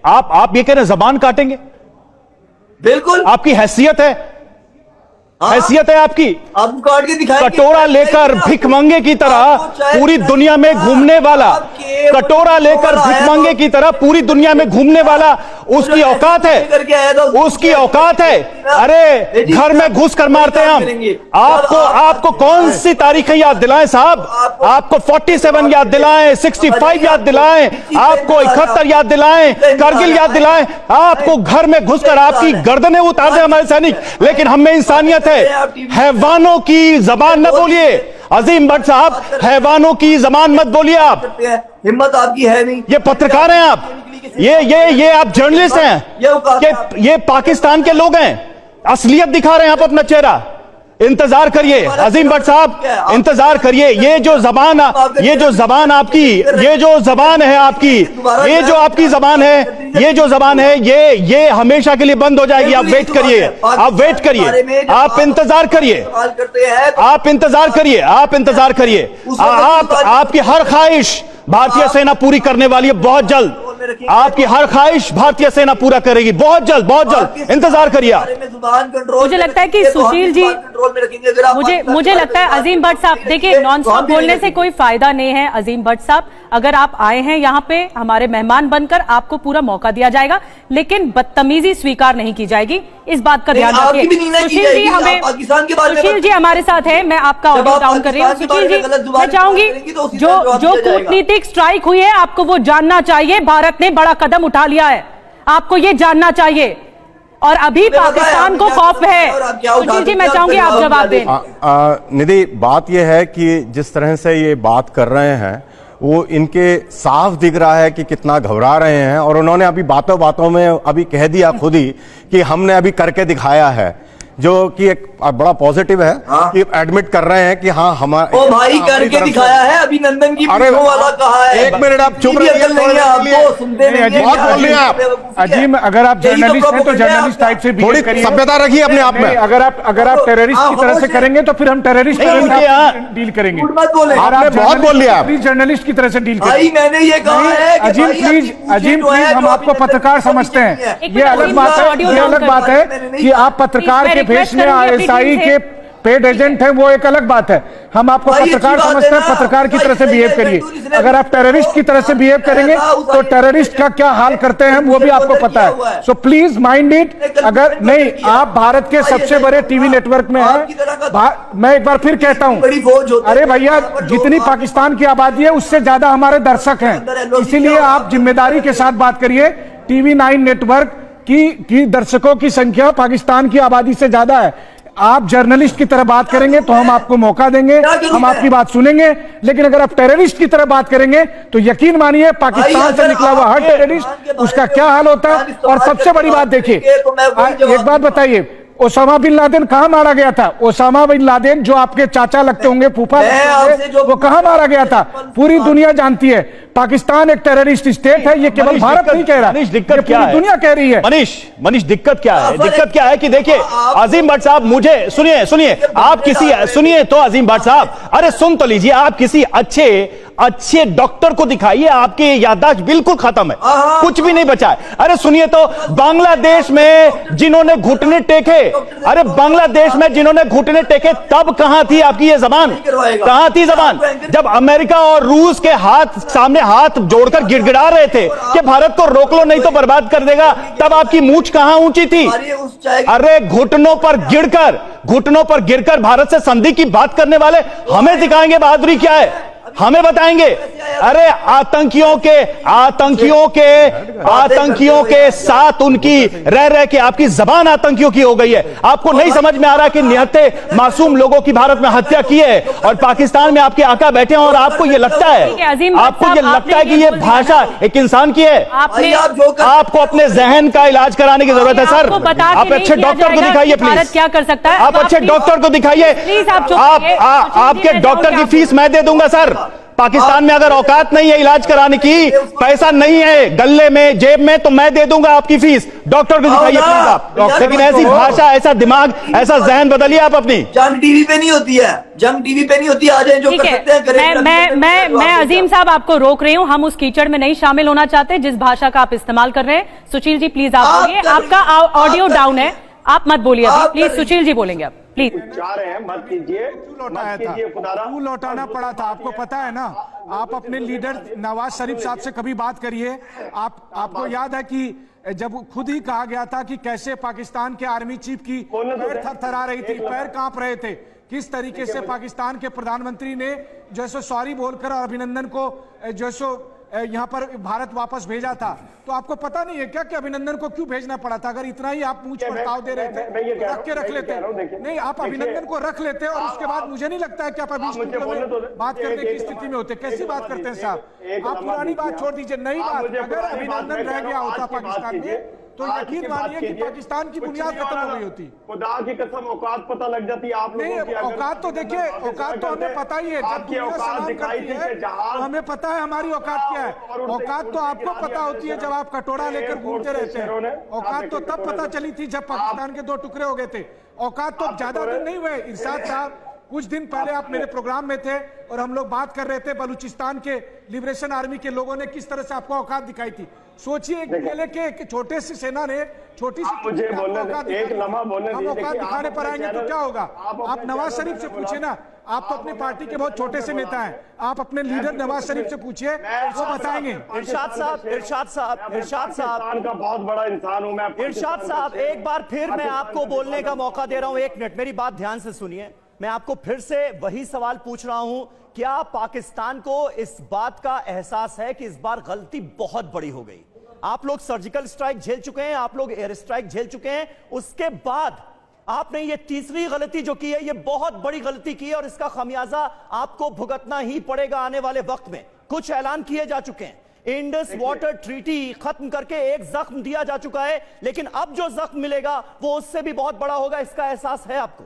आप ये कह रहे हैं जबान काटेंगे? बिल्कुल आपकी हैसियत है, हैसियत है आपकी। आप काट के दिखाएंगे। कटोरा लेकर भिखमंगे की तरह पूरी दुनिया में घूमने वाला, कटोरा लेकर भिखमंगे की तरह पूरी दुनिया में घूमने वाला, उसकी औकात है, उसकी औकात है। अरे घर में घुस कर मारते हैं हम। आपको कौन सी तारीखें याद दिलाएं साहब? आपको 47 याद दिलाएं, 65 याद दिलाएं, आपको 71 याद दिलाएं, करगिल याद दिलाएं? आपको घर में घुसकर आपकी गर्दनें उतार दे हमारे सैनिक, लेकिन हम में इंसानियत है। हैवानों की जबान न बोलिए अजीम भट्ट साहब, हैवानों की जबान मत बोलिए आप। हिम्मत आपकी है नहीं। ये पत्रकार हैं आप, ये आप जर्नलिस्ट हैं, ये पाकिस्तान के लोग हैं, असलियत दिखा रहे हैं आप अपना चेहरा। इंतजार करिए अजीम भट्ट साहब, इंतजार करिए। ये जो जबान आपकी, ये जो जबान है आपकी, ये जो आपकी जबान है, ये जो जबान है, ये हमेशा के लिए बंद हो जाएगी। आप वेट करिए, आप वेट करिए, आप इंतजार करिए, आप इंतजार करिए, आप इंतजार करिए। आपकी हर ख्वाहिश भारतीय सेना पूरी करने वाली है बहुत जल्द। आपकी हर ख्वाहिश भारतीय सेना पूरा करेगी बहुत जल्द, बहुत जल्द। इंतजार करिए आप। मुझे लगता है कि सुशील जी, मुझे लगता है अजीम भट्ट साहब, देखिए नॉन स्टॉप बोलने से कोई फायदा नहीं है। अजीम भट्ट साहब, अगर आप आए हैं यहाँ पे हमारे मेहमान बनकर, आपको पूरा मौका दिया जाएगा, लेकिन बदतमीजी स्वीकार नहीं की जाएगी। इस बात का ध्यान रखिए। सुशील जी हमारे साथ है, मैं आपका ऑडियो डाउन कर रही हूँ। सुशील जी, मैं चाहूंगी जो कूटनीतिक स्ट्राइक हुई है, आपको वो जानना चाहिए। भारत ने बड़ा कदम उठा लिया है, आपको ये जानना चाहिए, और अभी पाकिस्तान को खौफ है। सुशील जी, मैं चाहूंगी आप जवाब दें। निधि, बात यह है कि जिस तरह से ये बात कर रहे हैं, वो इनके साफ दिख रहा है कि कितना घबरा रहे हैं, और उन्होंने अभी बातों बातों में अभी कह दिया खुद ही कि हमने अभी करके दिखाया है, जो कि एक बड़ा पॉजिटिव है। कि एडमिट कर रहे हैं कि हाँ हमारा ओ भाई करके दिखाया है। अभी नंदन की वाला कहा है। एक मिनट आप चुप रहिए, बहुत बोल रहे हैं आप अजीम। अगर आप जर्नलिस्ट हैं तो जर्नलिस्ट टाइप से थोड़ी सभ्यता रखिए अपने आप में। अगर आप टेररिस्ट की तरह से करेंगे तो फिर हम टेररिस्ट डील करेंगे। आपने बहुत बोल लिया। जर्नलिस्ट की तरह से डील करेंगे। मैंने ये कहा है। अजीम प्लीज, हम आपको पत्रकार समझते हैं, ये अलग बात है। ये अलग बात है कि आप पत्रकार के भेष में आईएसआई के पेड एजेंट हैं, वो एक अलग बात है। हम आपको पत्रकार समझते हैं, पत्रकार की तरह से बिहेव करिए। अगर आप टेररिस्ट की तरह से बिहेव करेंगे तो टेररिस्ट का क्या हाल करते हैं वो भी आपको पता है। So please mind it. अगर नहीं, आप भारत के सबसे बड़े टीवी नेटवर्क में हैं। मैं एक बार फिर कहता हूं, अरे भैया, जितनी पाकिस्तान की आबादी है उससे ज्यादा हमारे दर्शक हैं, इसीलिए आप जिम्मेदारी के साथ बात करिए। टीवी 9 नेटवर्क की दर्शकों की संख्या पाकिस्तान की आबादी से ज्यादा है। आप जर्नलिस्ट की तरह बात करेंगे तो हम आपको मौका देंगे, हम आपकी बात सुनेंगे। लेकिन अगर आप टेररिस्ट की तरह बात करेंगे तो यकीन मानिए पाकिस्तान से निकला हुआ हर टेररिस्ट, उसका क्या हाल होता है। और सबसे बड़ी बात देखिए, एक बात बताइए, ओसामा बिन लादेन कहां मारा गया था? ओसामा बिन लादेन जो आपके चाचा लगते होंगे, फूफा लगते होंगे, वो कहां मारा गया था? पूरी दुनिया जानती है। पाकिस्तान एक टेररिस्ट स्टेट है, ये केवल भारत नहीं कह रहा, दिक्कत क्या है? दुनिया कह रही है। मनीष दिक्कत क्या है? दिक्कत क्या है कि देखिए अजीम भट्ट साहब, मुझे सुनिए आप किसी सुनिए तो अजीम भट्ट साहब, अरे सुन तो लीजिए। आप किसी अच्छे डॉक्टर को दिखाइए, आपकी याददाश्त बिल्कुल खत्म है, कुछ भी नहीं बचा है। अरे सुनिए तो, बांग्लादेश में जिन्होंने घुटने टेके, अरे बांग्लादेश में जिन्होंने घुटने टेके, तब कहां थी आपकी ये जबान? कहां थी जबान? जब अमेरिका और रूस के सामने हाथ जोड़कर गिड़गिड़ा रहे थे कि भारत को रोक लो नहीं तो बर्बाद कर देगा, तब आपकी मूंछ कहां ऊंची थी? अरे घुटनों पर गिरकर भारत से संधि की बात करने वाले हमें दिखाएंगे बहादुरी क्या है, हमें बताएंगे। अरे आतंकियों के साथ उनकी रह के आपकी जबान आतंकियों की हो गई है। आपको नहीं समझ में आ रहा कि निहत्थे मासूम लोगों की भारत में हत्या की है और पाकिस्तान में आपके आका बैठे हैं, और आपको ये लगता है कि ये भाषा एक इंसान की है। आपको अपने जहन का इलाज कराने की जरूरत है सर। आप अच्छे डॉक्टर को दिखाइए प्लीज। क्या कर सकता है? आप अच्छे डॉक्टर को दिखाइए। आपके डॉक्टर की फीस मैं दे दूंगा सर। पाकिस्तान में अगर औकात नहीं है इलाज कराने की, पैसा नहीं है गले में जेब में, तो मैं दे दूंगा आपकी फीस, डॉक्टर को दिखाइए प्लीज आप। लेकिन ऐसी भाषा, ऐसा दिमाग, ऐसा जहन बदलिए आप अपनी। जंग टीवी पे नहीं होती है, जंग टीवी पे नहीं होती है। आ जाए जो कर सकते हैं करें। मैं अजीम साहब आपको रोक रही हूं, हम उस कीचड़ में नहीं शामिल होना चाहते जिस भाषा का आप इस्तेमाल कर रहे हैं। सुशील जी प्लीज आप बोलिए, आपका ऑडियो डाउन है, आप मत बोलिए अभी प्लीज। सुशील जी बोलेंगे आप प्लीज। चाह रहे हैं मत कीजिए, क्यों लौटाना पड़ा था आपको पता है ना। आप अपने लीडर नवाज शरीफ साहब से कभी बात करिए। आपको याद है कि जब खुद ही कहा गया था कि कैसे पाकिस्तान के आर्मी चीफ की पैर थरथरा रही थी, पैर कांप रहे थे, किस तरीके से पाकिस्तान के प्रधानमंत्री ने जो सो सॉरी बोलकर और अभिनंदन को जो सो यहाँ पर भारत वापस भेजा था। तो आपको पता नहीं है क्या कि अभिनंदन को क्यों भेजना पड़ा था? अगर इतना ही आप मूंछ पर ताव दे रहे थे तो रख के रख लेते। नहीं, आप अभिनंदन को रख लेते और उसके बाद मुझे नहीं लगता है कि आप अभी बात करने की स्थिति में होते। कैसी बात करते हैं साहब आप? पुरानी बात छोड़ दीजिए, नई बात। अगर अभिनंदन रह गया होता पाकिस्तान में तो यकीन मानिए कि पाकिस्तान की बुनियाद खत्म हो गई होती। खुदा की कसम औकात पता लग जाती आप नहीं, औकात तो देखिए, औकात तो हमें पता ही है। जब दुनिया सलाम करती है तो हमें पता है हमारी औकात क्या है। औकात तो आपको पता होती है जब आप कटोरा लेकर घूमते रहते हैं। औकात तो तब पता चली थी जब पाकिस्तान के 2 टुकड़े हो गए थे। औकात तो ज्यादा दिन नहीं हुए। इरशाद साहब, कुछ दिन पहले आप मेरे प्रोग्राम में थे और हम लोग बात कर रहे थे बलूचिस्तान के लिबरेशन आर्मी के लोगों ने किस तरह से आपको औकात दिखाई थी। सोचिए अकेले के एक छोटे सी सेना ने छोटी सी मुझे एक लम्हा बोलने हम औकात दिखाने पर आएंगे तो क्या होगा? आप नवाज शरीफ से पूछिए ना, आप तो अपनी पार्टी के बहुत छोटे से नेता हैं। आप अपने लीडर नवाज शरीफ से पूछिए, वो बताएंगे। इरशाद साहब का बहुत बड़ा इंसान हूं मैं। इरशाद साहब, एक बार फिर मैं आपको बोलने का मौका दे रहा हूं। 1 मिनट मेरी बात ध्यान से सुनिए। मैं आपको फिर से वही सवाल पूछ रहा हूं, क्या पाकिस्तान को इस बात का एहसास है कि इस बार गलती बहुत बड़ी हो गई? आप लोग सर्जिकल स्ट्राइक झेल चुके हैं, आप लोग एयर स्ट्राइक झेल चुके हैं, उसके बाद आपने ये तीसरी गलती जो की है, ये बहुत बड़ी गलती की है और इसका खमियाजा आपको भुगतना ही पड़ेगा आने वाले वक्त में। कुछ ऐलान किए जा चुके हैं, इंडस वाटर ट्रीटी खत्म करके एक जख्म दिया जा चुका है, लेकिन अब जो जख्म मिलेगा वो उससे भी बहुत बड़ा होगा। इसका एहसास है आपको?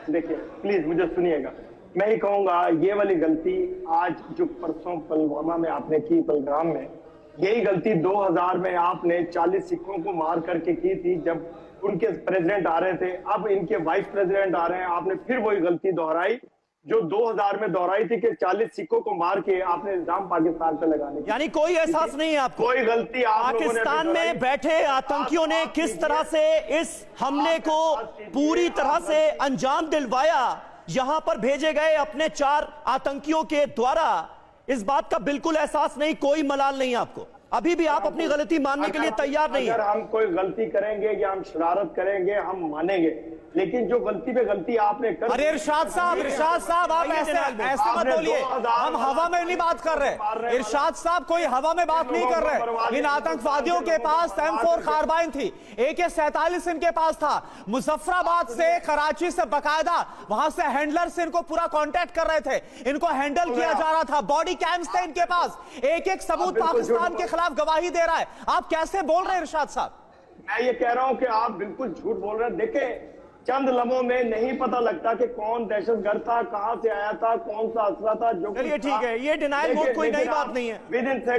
देखिए प्लीज मुझे सुनिएगा, मैं ही कहूंगा ये वाली गलती आज जो परसों पुलवामा में आपने की, पहलगाम में, यही गलती 2000 में आपने 40 सिखों को मार करके की थी जब उनके प्रेसिडेंट आ रहे थे। अब इनके वाइस प्रेसिडेंट आ रहे हैं, आपने फिर वही गलती दोहराई जो 2000 में दोहराई थी कि 40 सिखों को मार के आपने इल्जाम पाकिस्तान पे लगाने। यानी कोई एहसास नहीं है आपको? कोई गलती पाकिस्तान में बैठे आतंकियों ने किस तरह से इस हमले को पूरी तरह से अंजाम दिलवाया, यहां पर भेजे गए अपने 4 आतंकियों के द्वारा, इस बात का बिल्कुल एहसास नहीं, कोई मलाल नहीं आपको? अभी भी आप अपनी गलती मानने के लिए तैयार नहीं है? अगर हम कोई गलती करेंगे या हम शरारत करेंगे हम मानेंगे, लेकिन जो गलती पे गलती आपने कर। अरे इरशाद साहब आप ऐसे मत बोलिए, हम हवा में नहीं बात कर रहे। इरशाद साहब कोई हवा में बात नहीं कर रहे। इन आतंकवादियों के पास M4 कार्बाइन थी, AK-47 इनके पास था। मुजफ्फराबाद से, कराची से बाकायदा वहां से हैंडलर से इनको पूरा कांटेक्ट कर रहे थे, इनको हैंडल किया जा रहा था, बॉडी कैम्स थे इनके पास, एक सबूत पाकिस्तान के खिलाफ गवाही दे रहा है। आप कैसे बोल रहे हैं इरशाद साहब? मैं ये कह रहा हूं कि आप बिल्कुल झूठ बोल रहे हैं। देखें, चंद लम्हों में नहीं पता लगता कि कौन दहशतगर्द था, कहां से आया था, कौन सा असला था। जो चलिए ठीक है, ये डिनाइल मोड कोई नई बात नहीं है,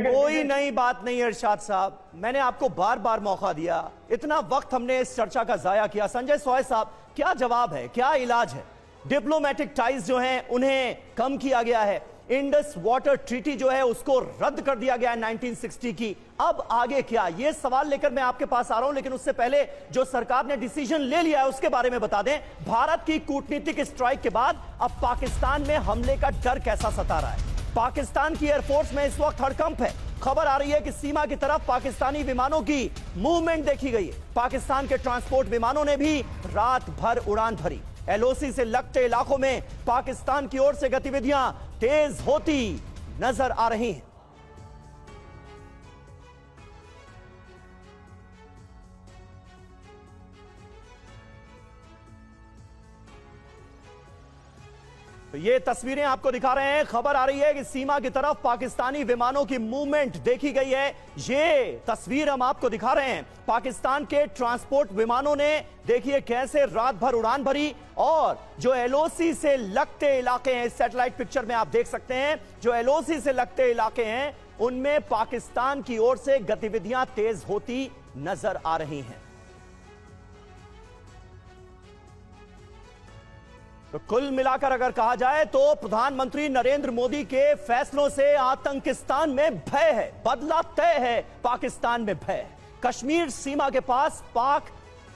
कोई नई बात नहीं है इरशाद साहब। मैंने आपको बार बार मौका दिया, इतना वक्त हमने इस चर्चा का जाया किया। संजय सोय साहब, क्या जवाब है, क्या इलाज है? डिप्लोमेटिक टाइज जो हैं उन्हें कम किया गया है, इंडस वाटर ट्रीटी जो है उसको रद्द कर दिया गया है 1960 की, अब आगे क्या? ये सवाल लेकर मैं आपके पास आ रहा हूं, लेकिन उससे पहले जो सरकार ने डिसीजन ले लिया है उसके बारे में बता दें। भारत की कूटनीतिक स्ट्राइक के बाद अब पाकिस्तान में हमले का डर कैसा सता रहा है? पाकिस्तान की एयरफोर्स में इस वक्त हड़कंप है। खबर आ रही है कि सीमा की तरफ पाकिस्तानी विमानों की मूवमेंट देखी गई है। पाकिस्तान के ट्रांसपोर्ट विमानों ने भी रात भर उड़ान भरी। LOC से लगते इलाकों में पाकिस्तान की ओर से गतिविधियां तेज होती नजर आ रही हैं। तो ये तस्वीरें आपको दिखा रहे हैं। खबर आ रही है कि सीमा की तरफ पाकिस्तानी विमानों की मूवमेंट देखी गई है। ये तस्वीर हम आपको दिखा रहे हैं। पाकिस्तान के ट्रांसपोर्ट विमानों ने देखिए कैसे रात भर उड़ान भरी, और जो एलओसी से लगते इलाके हैं, इस सैटेलाइट पिक्चर में आप देख सकते हैं, जो एलओसी से लगते इलाके हैं उनमें पाकिस्तान की ओर से गतिविधियां तेज होती नजर आ रही हैं। तो कुल मिलाकर अगर कहा जाए तो प्रधानमंत्री नरेंद्र मोदी के फैसलों से आतंकिस्तान में भय है, बदला तय है, पाकिस्तान में भय। कश्मीर सीमा के पास पाक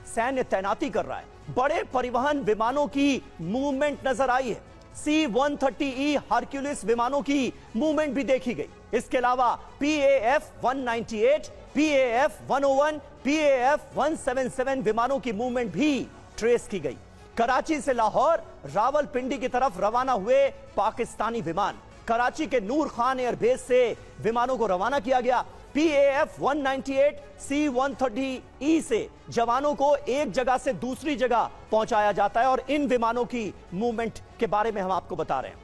सैन्य तैनाती कर रहा है। बड़े परिवहन विमानों की मूवमेंट नजर आई है। C-130E हरक्यूलिस विमानों की मूवमेंट भी देखी गई। इसके अलावा PAF-198, PAF-101, PAF-177 विमानों की मूवमेंट भी ट्रेस की गई। कराची से लाहौर, रावलपिंडी की तरफ रवाना हुए पाकिस्तानी विमान, कराची के नूर खान एयरबेस से विमानों को रवाना किया गया। PAF-198, C-130E से जवानों को एक जगह से दूसरी जगह पहुंचाया जाता है, और इन विमानों की मूवमेंट के बारे में हम आपको बता रहे हैं।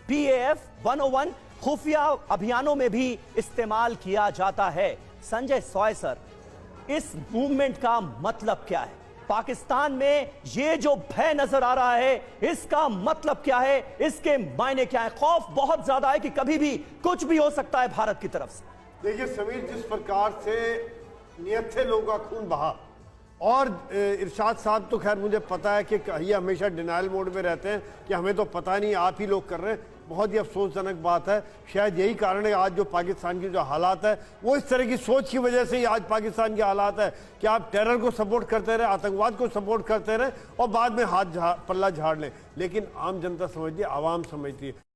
PAF-101 खुफिया अभियानों में भी इस्तेमाल किया जाता है। संजय सॉय सर, इस मूवमेंट का मतलब क्या है? पाकिस्तान में ये जो भय नजर आ रहा है, इसका मतलब क्या है? इसके मायने क्या है? खौफ बहुत ज्यादा है कि कभी भी कुछ भी हो सकता है भारत की तरफ से। देखिए समीर, जिस प्रकार से नियत से लोगों का खून बहा, और इरशाद साहब तो खैर मुझे पता है कि ये हमेशा डिनाइल मोड में रहते हैं कि हमें तो पता नहीं, आप ही लोग कर रहे हैं। बहुत ही अफसोसजनक बात है। शायद यही कारण है आज जो पाकिस्तान की जो हालात है वो इस तरह की सोच की वजह से ही आज पाकिस्तान के हालात है कि आप टेरर को सपोर्ट करते रहे, आतंकवाद को सपोर्ट करते रहे और बाद में हाथ पल्ला झाड़ लें। लेकिन आम जनता समझती है, आवाम समझती है।